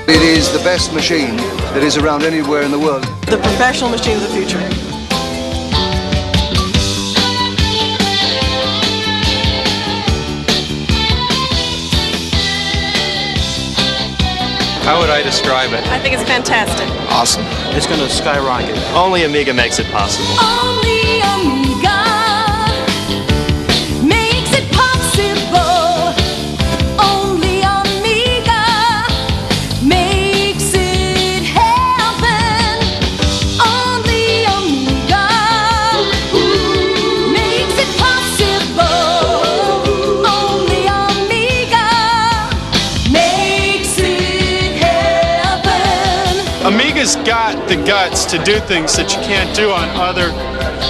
It is the best machine that is around anywhere in the world. The professional machine of the future. How would I describe it? I think it's fantastic. Awesome. It's going to skyrocket. Only Amiga makes it possible. Only Amiga makes it possible. Only Amiga makes it happen. Only Amiga makes it possible. Only Amiga makes it happen. Amiga's got the guts to do things that you can't do on other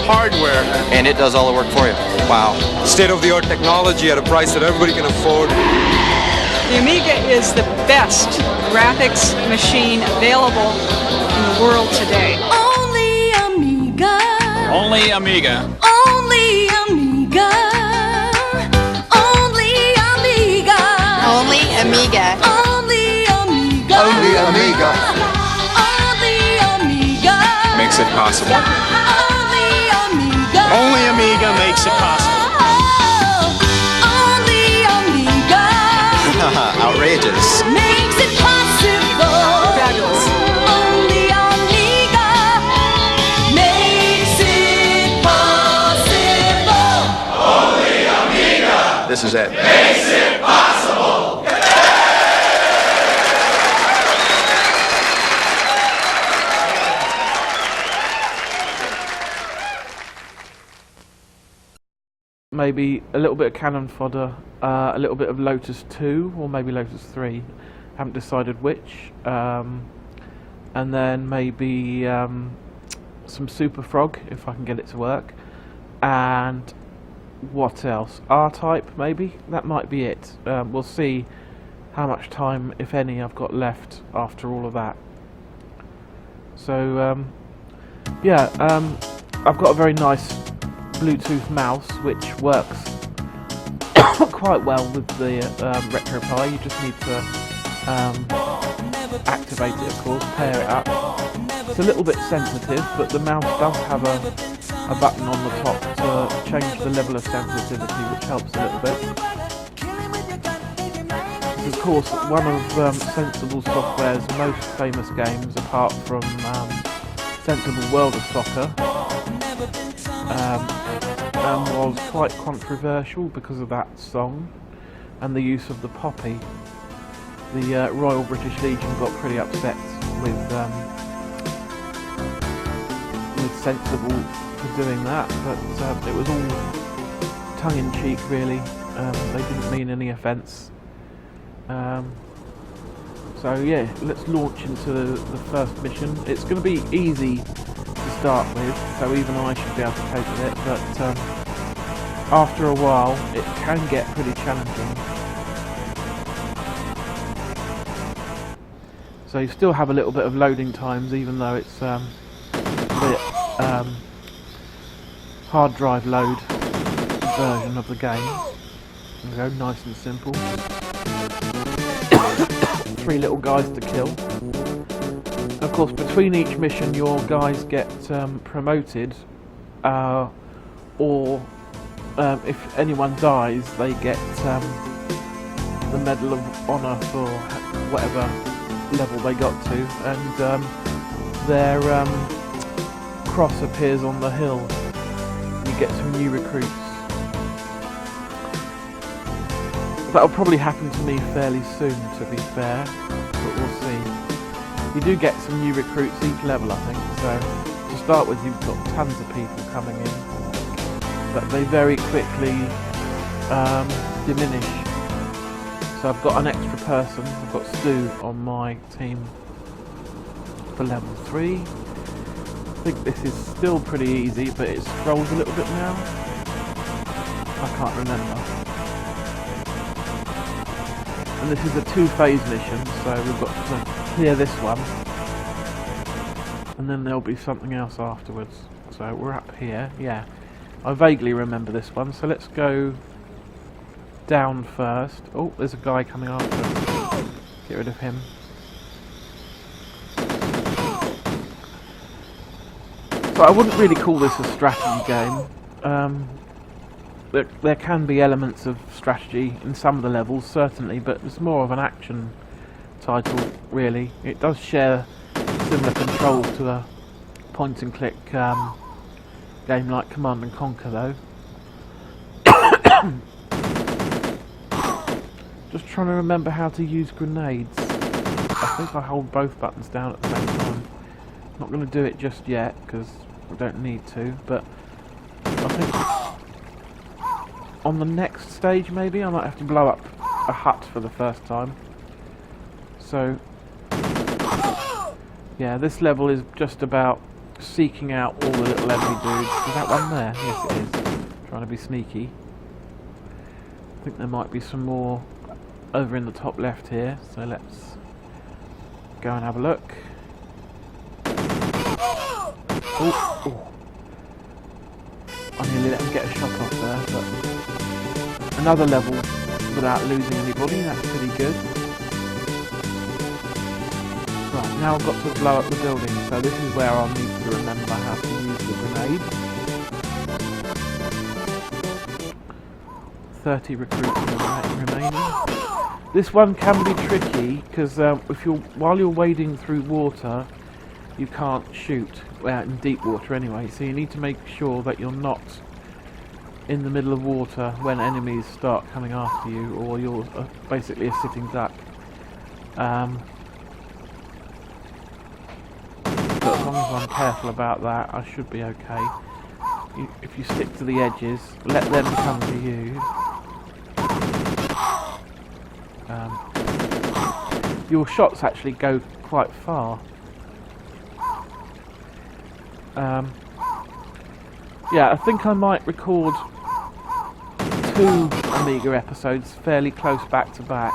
hardware. And it does all the work for you. Wow. State-of-the-art technology at a price that everybody can afford. The Amiga is the best graphics machine available in the world today. Only Amiga. Only Amiga. Only Amiga. Only Amiga. Only Amiga. Only Amiga. Only Amiga. Only Amiga. Makes it possible. Only Amiga. Only Amiga makes it possible. Only Amiga Outrageous. makes it possible. Fabulous. Only Amiga makes it possible. This is it. Maybe a little bit of Cannon Fodder, a little bit of Lotus 2, or maybe Lotus 3. Haven't decided which. And then maybe some Super Frog, if I can get it to work. And what else? R-Type, maybe? That might be it. We'll see how much time, if any, I've got left after all of that. So, yeah, I've got a very nice Bluetooth mouse which works quite well with the RetroPie. You just need to activate it, of course, pair it up. It's a little bit sensitive, but the mouse does have a button on the top to change the level of sensitivity, which helps a little bit. This is, of course, one of Sensible Software's most famous games, apart from Sensible World of Soccer. And was quite controversial because of that song and the use of the poppy. The Royal British Legion got pretty upset with Sensible for doing that, but it was all tongue-in-cheek, really. They didn't mean any offence. So yeah, let's launch into the first mission. It's going to be easy to start with, so even I should be able to cope with it, but after a while it can get pretty challenging. So you still have a little bit of loading times, even though it's a bit hard drive load version of the game. There we go, nice and simple. 3 little guys to kill. Of course, between each mission your guys get promoted, or if anyone dies they get the Medal of Honor for whatever level they got to, and their cross appears on the hill. You get some new recruits. That'll probably happen to me fairly soon, to be fair, but we'll see. You do get some new recruits each level, I think, so start with, you've got tons of people coming in, but they very quickly diminish. So I've got an extra person. I've got Stu on my team for level 3. I think this is still pretty easy, but it scrolls a little bit now. I can't remember. And this is a 2-phase mission, so we've got to clear this one, and then there'll be something else afterwards. So we're up here. Yeah, I vaguely remember this one, so let's go down first. Oh, there's a guy coming after us. Get rid of him. So I wouldn't really call this a strategy game. There can be elements of strategy in some of the levels, certainly, but it's more of an action title, really. It does share similar controls to a point-and-click game like Command and Conquer, though. Just trying to remember how to use grenades. I think I hold both buttons down at the same time. Not going to do it just yet, because we don't need to, but I think on the next stage maybe I might have to blow up a hut for the first time. So yeah, this level is just about seeking out all the little enemy dudes. Is that one there? Yes, it is. Trying to be sneaky. I think there might be some more over in the top left here, so let's go and have a look. Oh. I nearly let him get a shot off there, but another level without losing anybody, that's pretty good. Right, now I've got to blow up the building, so this is where I'll need to remember how to use the grenade. 30 recruits remaining. This one can be tricky, because while you're wading through water, you can't shoot, well, in deep water anyway, so you need to make sure that you're not in the middle of water when enemies start coming after you, or you're basically a sitting duck. But as long as I'm careful about that, I should be okay. If you stick to the edges, let them come to you. Your shots actually go quite far. Yeah, I think I might record 2 Amiga episodes fairly close back to back.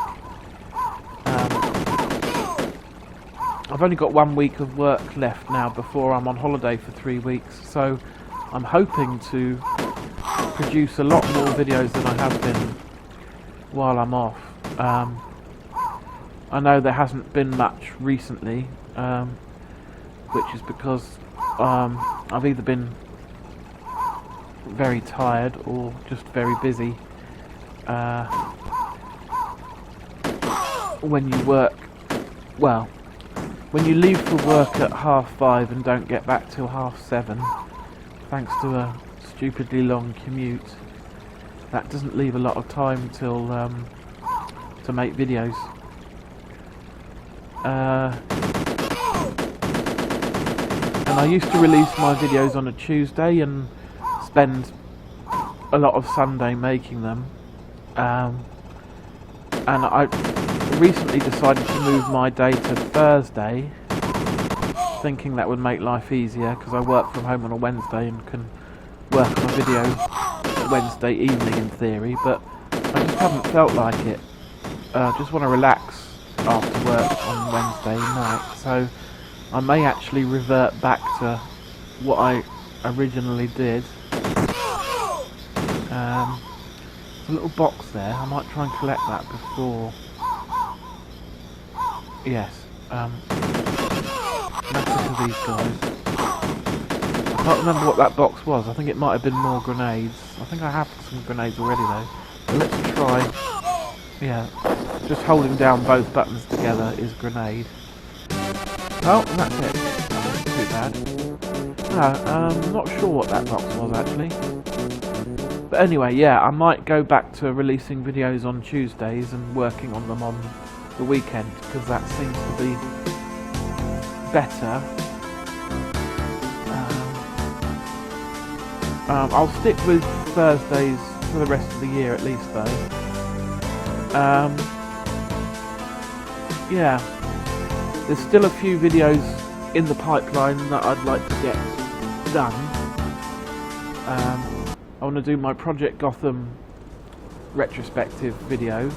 I've only got 1 week of work left now before I'm on holiday for 3 weeks, so I'm hoping to produce a lot more videos than I have been while I'm off. I know there hasn't been much recently, which is because I've either been very tired or just very busy. When you work, well, when you leave for work at 5:30 and don't get back till 7:30, thanks to a stupidly long commute, that doesn't leave a lot of time till to make videos. And I used to release my videos on a Tuesday and spend a lot of Sunday making them. And I recently decided to move my day to Thursday, thinking that would make life easier because I work from home on a Wednesday and can work on a video Wednesday evening in theory, but I just haven't felt like it. I just want to relax after work on Wednesday night, so I may actually revert back to what I originally did. There's a little box there, I might try and collect that before. Yes, massive to these guys. I can't remember what that box was, I think it might have been more grenades. I think I have some grenades already though. So let's try, yeah, just holding down both buttons together is grenade. Oh, and that's it. That wasn't too bad. No, I'm not sure what that box was actually. But anyway, yeah, I might go back to releasing videos on Tuesdays and working on them on the weekend, because that seems to be better. I'll stick with Thursdays for the rest of the year at least though. Yeah, there's still a few videos in the pipeline that I'd like to get done. I want to do my Project Gotham retrospective video,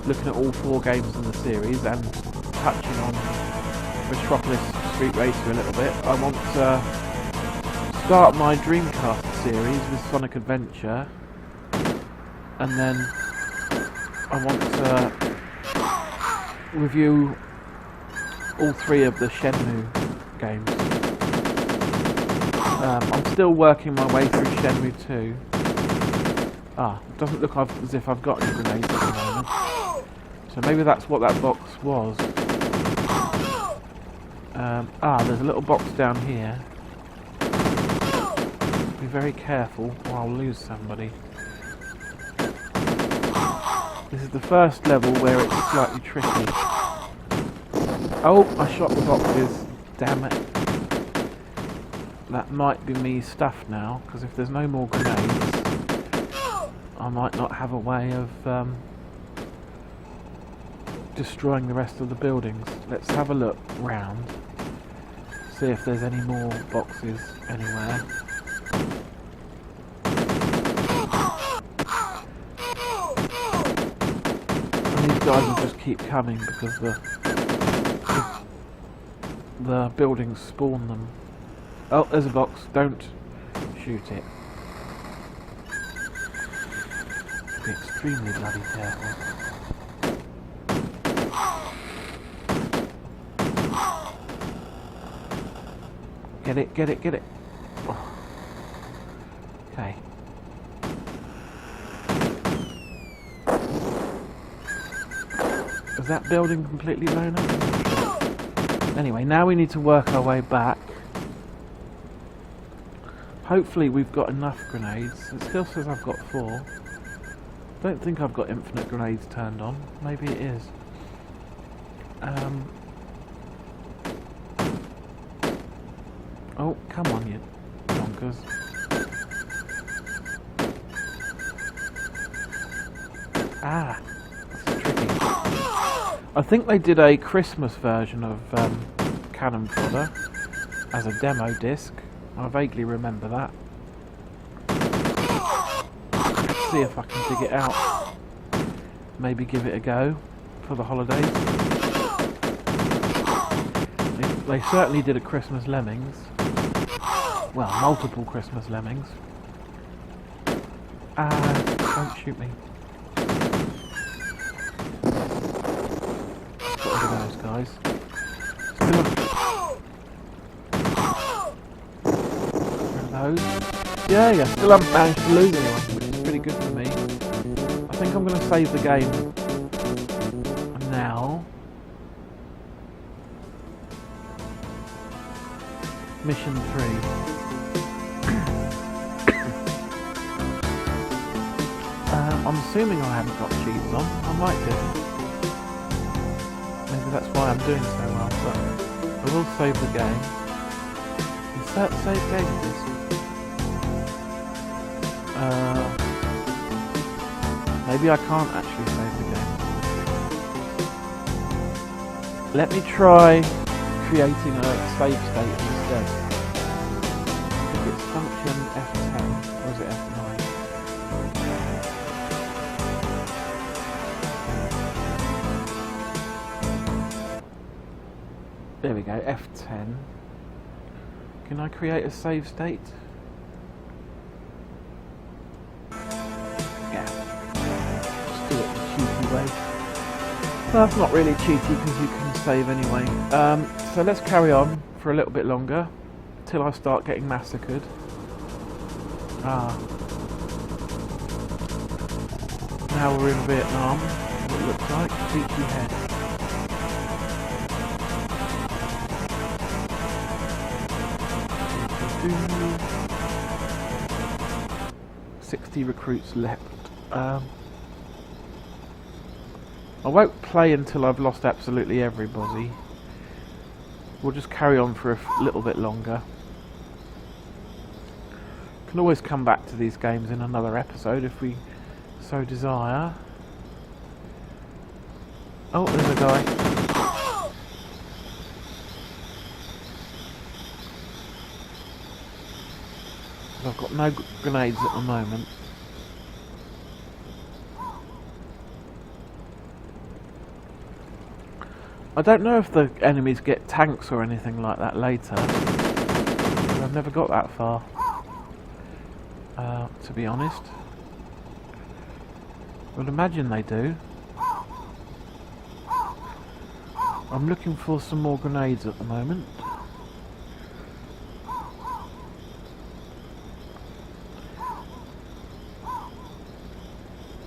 looking at all 4 games in the series and touching on Metropolis Street Racer a little bit. I want to start my Dreamcast series with Sonic Adventure, and then I want to review all 3 of the Shenmue games. I'm still working my way through Shenmue 2. It doesn't look as if I've got any grenades at the moment. So maybe that's what that box was. There's a little box down here. Be very careful or I'll lose somebody. This is the first level where it's slightly tricky. Oh, I shot the boxes. Damn it. That might be me stuffed now, because if there's no more grenades, I might not have a way of destroying the rest of the buildings. Let's have a look round, see if there's any more boxes anywhere. And these guys will just keep coming because the buildings spawn them. Oh, there's a box. Don't shoot it. Be extremely bloody careful. Get it, get it, get it. Oh. Okay. Is that building completely blown up? Anyway, now we need to work our way back. Hopefully we've got enough grenades. It still says I've got 4. Don't think I've got infinite grenades turned on. Maybe it is. Oh, come on, you donkers. That's tricky. I think they did a Christmas version of Cannon Fodder as a demo disc. I vaguely remember that. Let's see if I can dig it out. Maybe give it a go for the holidays. They certainly did a Christmas Lemmings. Well, multiple Christmas Lemmings. Don't shoot me. Got rid of those guys. Still Yeah, still haven't managed to lose anyone, which is pretty good for me. I think I'm going to save the game now. Mission 3. I'm assuming I haven't got cheats on. I might do. Maybe that's why I'm doing so well, but I will save the game. Insert save game disc. Maybe I can't actually save the game. Let me try creating a save state instead. I think it's function F10, or is it F9? There we go, F10. Can I create a save state? That's not really cheaty because you can save anyway. So let's carry on for a little bit longer till I start getting massacred. Now we're in Vietnam. What it looks like. Peachy Head. – 60 recruits left. I won't play until I've lost absolutely everybody. We'll just carry on for a little bit longer. Can always come back to these games in another episode if we so desire. Oh, there's a guy. I've got no grenades at the moment. I don't know if the enemies get tanks or anything like that later. I've never got that far, to be honest. I would imagine they do. I'm looking for some more grenades at the moment.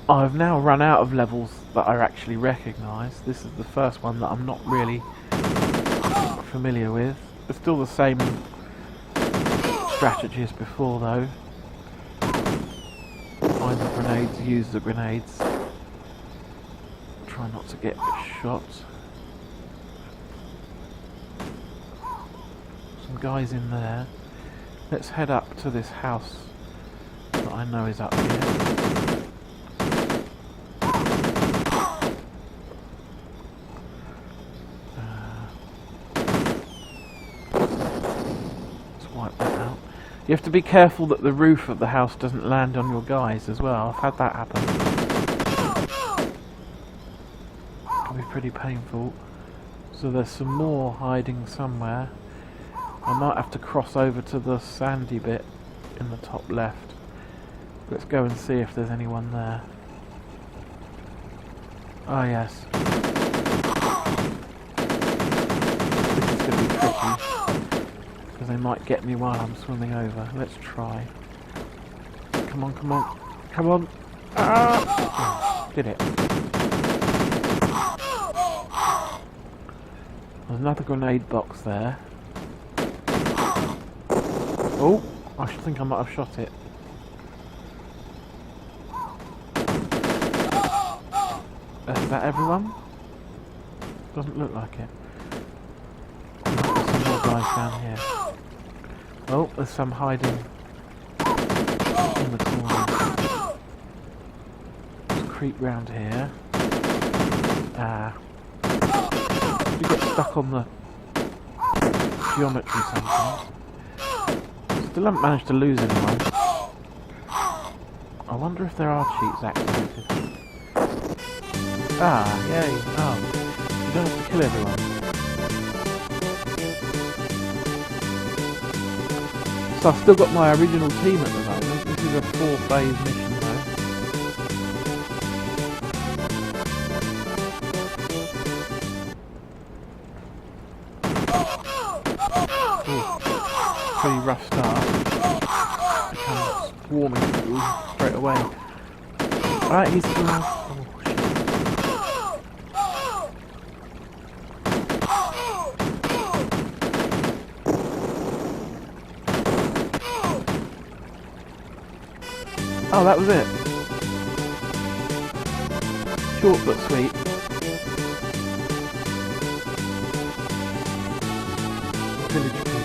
I've now run out of levels that I actually recognise. This is the first one that I'm not really familiar with. It's still the same strategy as before though. Find the grenades, use the grenades. Try not to get shot. Some guys in there. Let's head up to this house that I know is up here. You have to be careful that the roof of the house doesn't land on your guys as well. I've had that happen. It can be pretty painful. So there's some more hiding somewhere. I might have to cross over to the sandy bit in the top left. Let's go and see if there's anyone there. Oh yes. This is going to be tricky. They might get me while I'm swimming over. Let's try. Come on, come on, come on! Ah! Did it. There's another grenade box there. Oh! I should think I might have shot it. Is that everyone? Doesn't look like it. There's some more guys down here. Oh, there's some hiding in the corner. Let's creep round here. Ah. You get stuck on the geometry sometimes. Still haven't managed to lose anyone. I wonder if there are cheats activated. Ah, yay. Oh. You don't have to kill everyone. So I've still got my original team at the moment. This is a 4-phase mission though. Ooh, pretty rough start. Becomes swarming straight away. Alright, he's still out. Oh, shit. Oh, that was it. Short but sweet. Village people.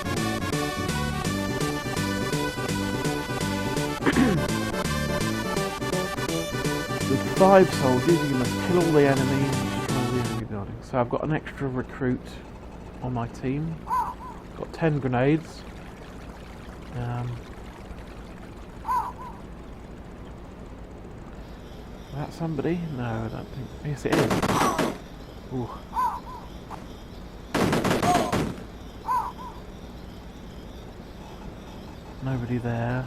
With 5 soldiers, you must kill all the enemies and destroy the enemy buildings. So I've got an extra recruit on my team. Got 10 grenades. Is that somebody? No, I don't think. Yes, it is. Ooh. Nobody there.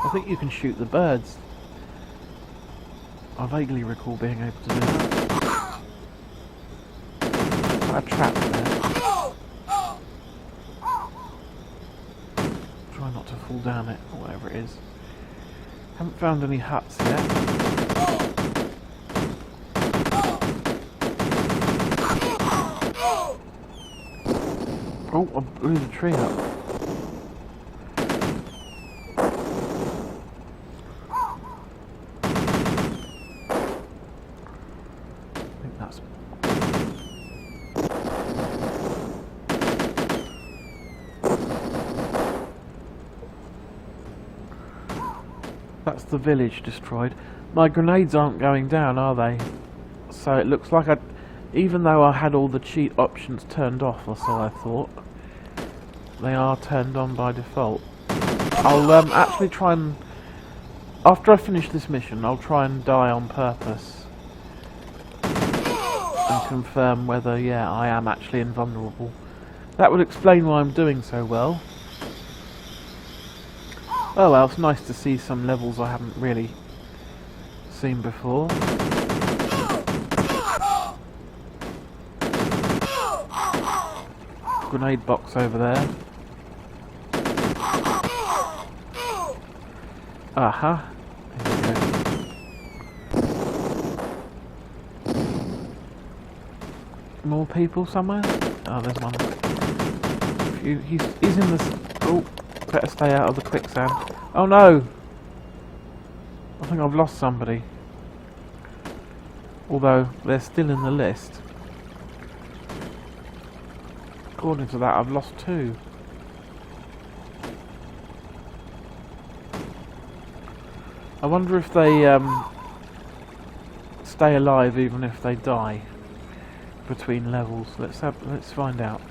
I think you can shoot the birds. I vaguely recall being able to do that. Got a trap there. Try not to fall down it, or whatever it is. Haven't found any huts yet. Oh, I blew the tree up. I think that's... That's the village destroyed. My grenades aren't going down, are they? So it looks like even though I had all the cheat options turned off, or so I thought, they are turned on by default. I'll actually try and, after I finish this mission, I'll try and die on purpose and confirm whether, yeah, I am actually invulnerable. That would explain why I'm doing so well. Oh well, it's nice to see some levels I haven't really seen before. Grenade box over there. Aha. There we go. More people somewhere? Oh, there's one. He's in this. Oh, better stay out of the quicksand. Oh no! I think I've lost somebody. Although they're still in the list. According to that, I've lost 2. I wonder if they stay alive even if they die between levels. Let's find out.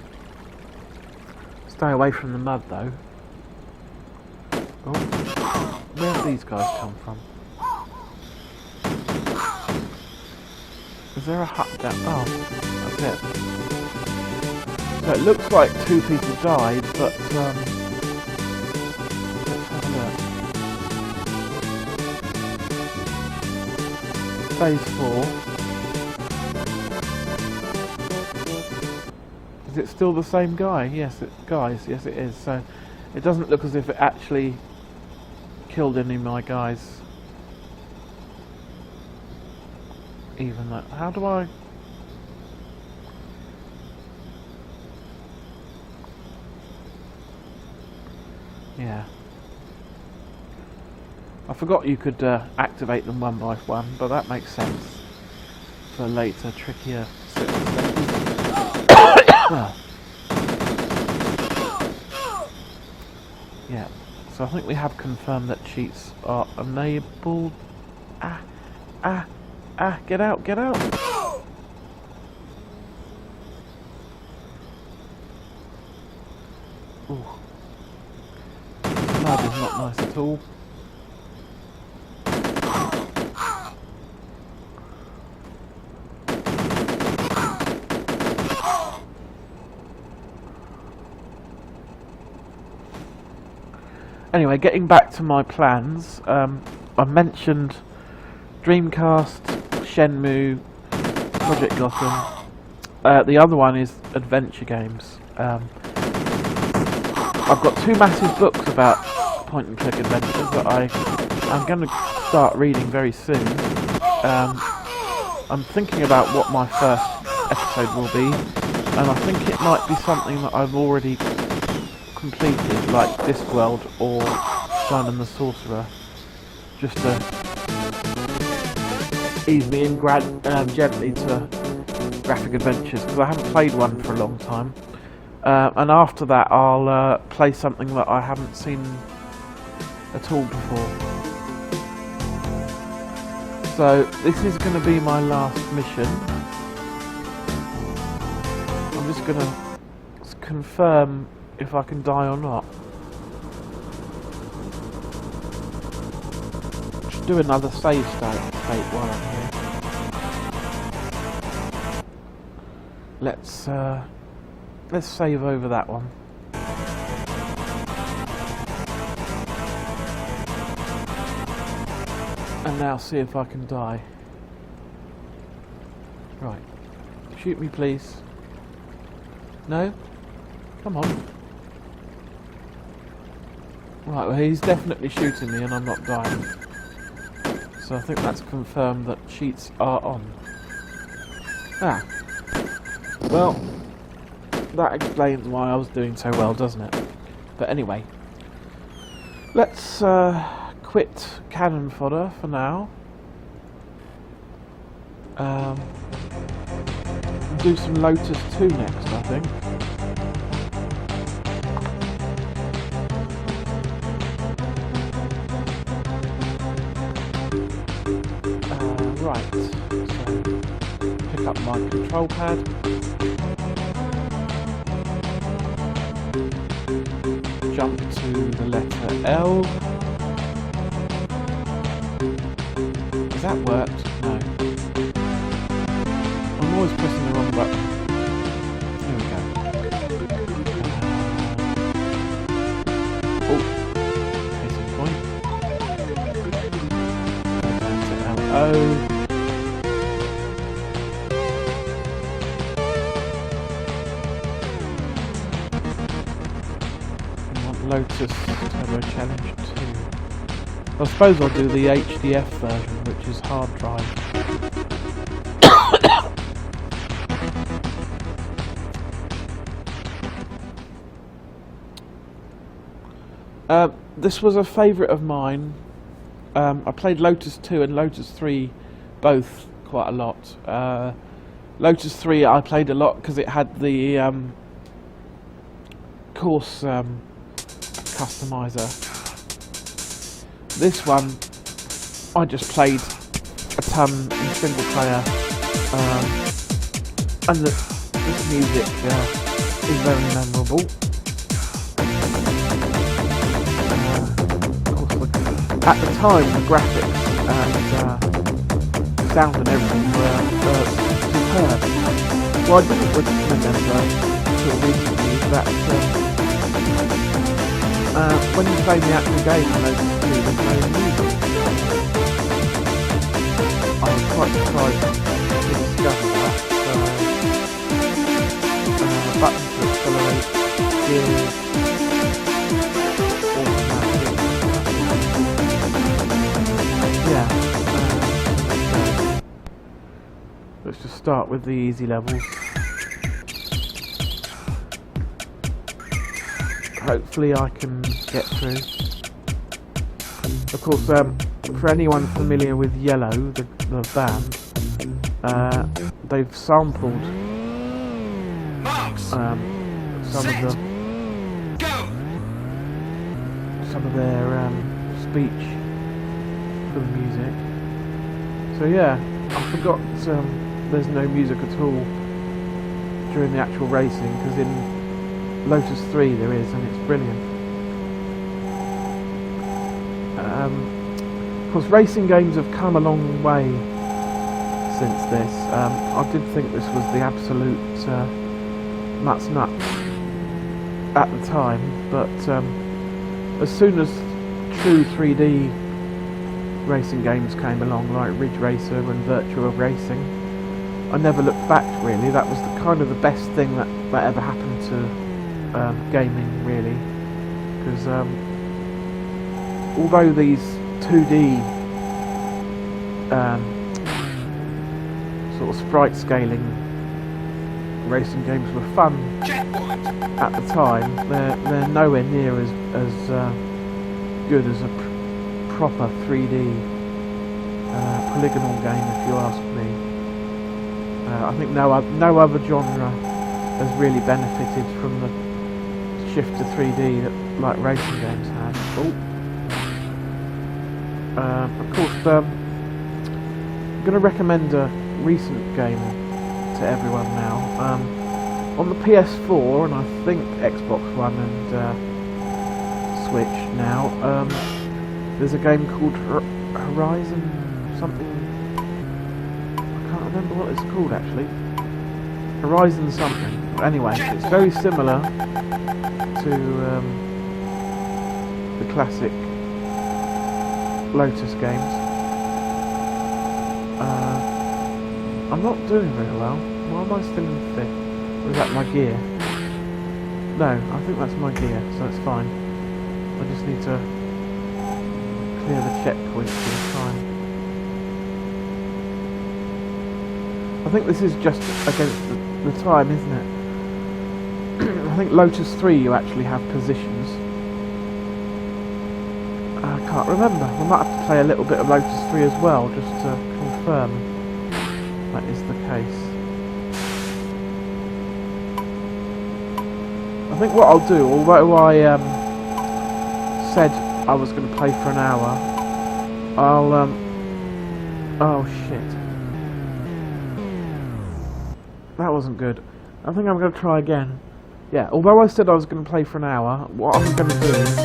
Stay away from the mud though. Oh, where have these guys come from? Is there a hut down? Oh, that's it. So it looks like 2 people died, but let's have a look. Phase 4. Is it still the same guy? Yes, yes it is. So it doesn't look as if it actually killed any of my guys. Even that. How do I? Yeah. I forgot you could activate them one by one, but that makes sense for later, trickier situations. Yeah. So I think we have confirmed that cheats are enabled. Get out, get out! Ooh. Mud is not nice at all. Anyway, getting back to my plans, I mentioned Dreamcast, Shenmue, Project Gotham. The other one is adventure games. I've got 2 massive books about point-and-click adventures that I'm going to start reading very soon. I'm thinking about what my first episode will be, and I think it might be something that I've already completed, like Discworld or Simon the Sorcerer, just to ease me in gently to graphic adventures, because I haven't played one for a long time. And after that I'll play something that I haven't seen at all before. So this is going to be my last mission. I'm just going to confirm if I can die or not. Just do another save state while I'm here. Let's save over that one. And now see if I can die. Right. Shoot me, please. No? Come on. Right, well he's definitely shooting me and I'm not dying. So I think that's confirmed that cheats are on. Ah. Well, that explains why I was doing so well, doesn't it? But anyway, let's quit Cannon Fodder for now. Do some Lotus 2 next, I think. Right, so pick up my control pad. Jump to the letter L. Has that worked? No. I'm always pressing the wrong button. Here we go. Oh, case in point. Down to LO. Lotus Turbo Challenge 2. I suppose I'll do the HDF version, which is hard drive. This was a favourite of mine. I played Lotus 2 and Lotus 3 both quite a lot. Lotus 3 I played a lot because it had the course customizer. This one I just played a ton in single player, and this music is very memorable. Of course, at the time the graphics and sound and everything were superb. Well, I didn't remember until recently that when you play the actual game on Lotus 2, there's no music. I was quite surprised to discover that. Buttons to accelerate, gears, automatic. Yeah. Let's just start with the easy levels. Hopefully I can get through. Of course, for anyone familiar with Yellow, the band, they've sampled some of their speech for the music. So yeah, I forgot there's no music at all during the actual racing, because in Lotus 3 there is, and it's brilliant. Of course, racing games have come a long way since this. I did think this was the absolute nuts at the time, but as soon as true 3D racing games came along, like Ridge Racer and Virtua Racing, I never looked back really. That was the best thing that ever happened to gaming, really, because although these 2D sort of sprite scaling racing games were fun at the time, they're nowhere near as good as a proper 3D polygonal game, if you ask me. I think no other genre has really benefited from the shift to 3D that like racing games have. Of course, I'm going to recommend a recent game to everyone now. On the PS4 and I think Xbox One and Switch now, there's a game called Horizon something. I can't remember what it's called actually. Horizon something. Anyway, it's very similar to the classic Lotus games. I'm not doing very well. Why am I still in 5th? Or is that my gear? No, I think that's my gear, so it's fine. I just need to clear the checkpoints for the time. I think this is just against the time, isn't it? I think Lotus 3 you actually have positions. I can't remember. I might have to play a little bit of Lotus 3 as well, just to confirm that is the case. I think what I'll do, although I said I was going to play for an hour, I'll oh shit. That wasn't good. I think I'm going to try again. Yeah, although I said I was going to play for an hour, what I'm going to do is,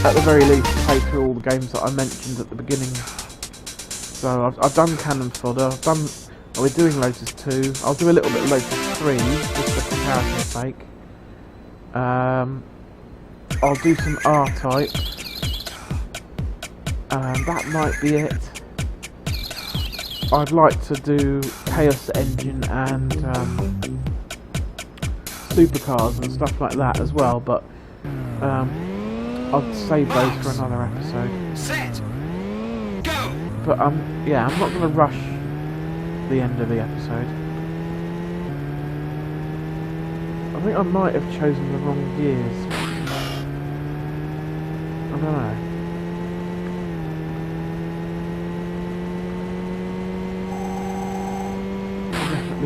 at the very least, play through all the games that I mentioned at the beginning. So I've done Cannon Fodder, we're doing Lotus 2, I'll do a little bit of Lotus 3, just for comparison's sake. I'll do some R-Type. That might be it. I'd like to do Chaos Engine and Supercars and stuff like that as well, but I'll save those for another episode. Set. Go. But yeah, I'm not going to rush the end of the episode. I think I might have chosen the wrong gears. I don't know.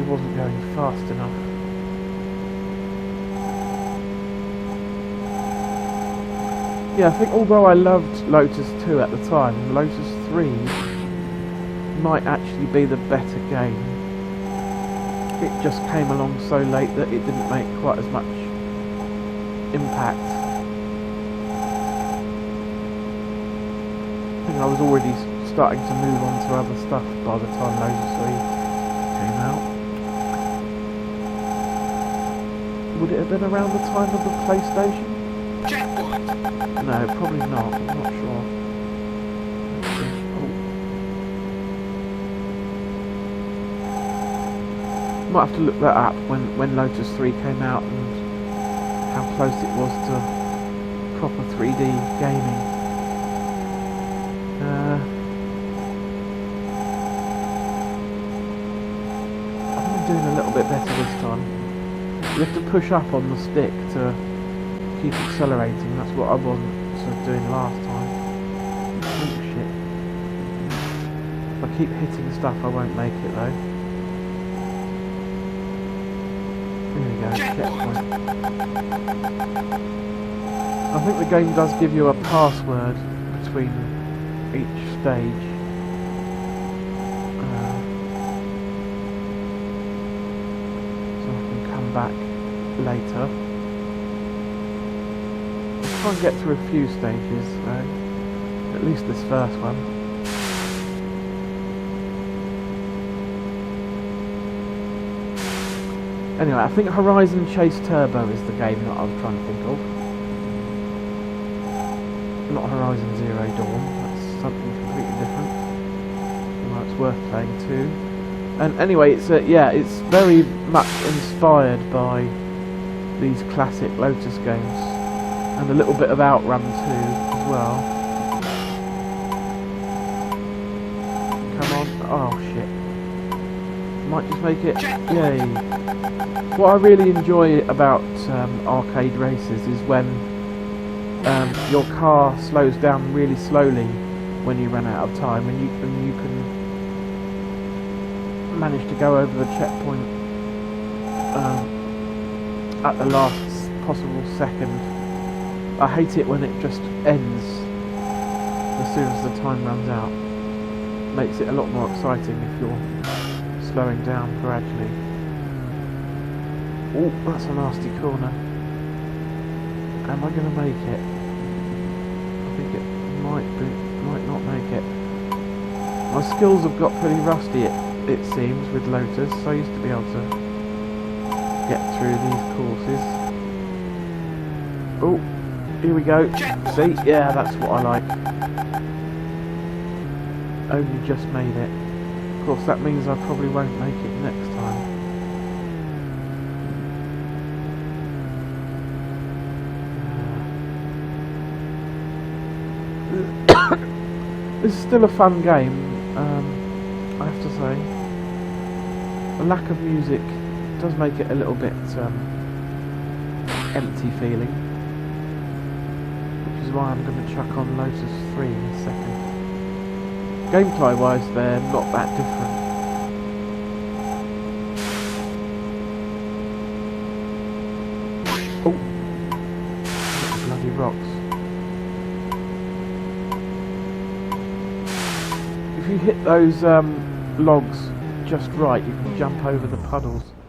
Wasn't going fast enough. Yeah, I think although I loved Lotus 2 at the time, Lotus 3 might actually be the better game. It just came along so late that it didn't make quite as much impact. I think I was already starting to move on to other stuff by the time Lotus 3 came out. Would it have been around the time of the PlayStation? Checkpoint. No, probably not. I'm not sure. Might have to look that up when Lotus 3 came out and how close it was to proper 3D gaming. I'm doing a little bit better this time. You have to push up on the stick to keep accelerating. That's what I wasn't sort of doing last time. Oh shit. If I keep hitting stuff I won't make it though. There we go, checkpoint. I think the game does give you a password between each stage. Back later. I'll try and get through a few stages though. At least this first one. Anyway, I think Horizon Chase Turbo is the game that I was trying to think of. Not Horizon Zero Dawn, that's something completely different. Well, it's worth playing too. And anyway, it's yeah, it's very much inspired by these classic Lotus games, and a little bit of Outrun too as well. Come on! Oh shit! Might just make it. Yay! What I really enjoy about arcade races is when your car slows down really slowly when you run out of time, and you can manage to go over the checkpoint at the last possible second. I hate it when it just ends as soon as the time runs out. Makes it a lot more exciting if you're slowing down gradually. Oh, that's a nasty corner. Am I going to make it? I think it might not make it. My skills have got pretty rusty it seems with Lotus. I used to be able to get through these courses. Oh, here we go. See, yeah, that's what I like. Only just made it. Of course, that means I probably won't make it next time. This is still a fun game, I have to say. The lack of music does make it a little bit empty feeling, which is why I'm going to chuck on Lotus 3 in a second. Gameplay wise they're not that different. Oh, bloody rocks. If you hit those logs just right, you can jump over the puddles.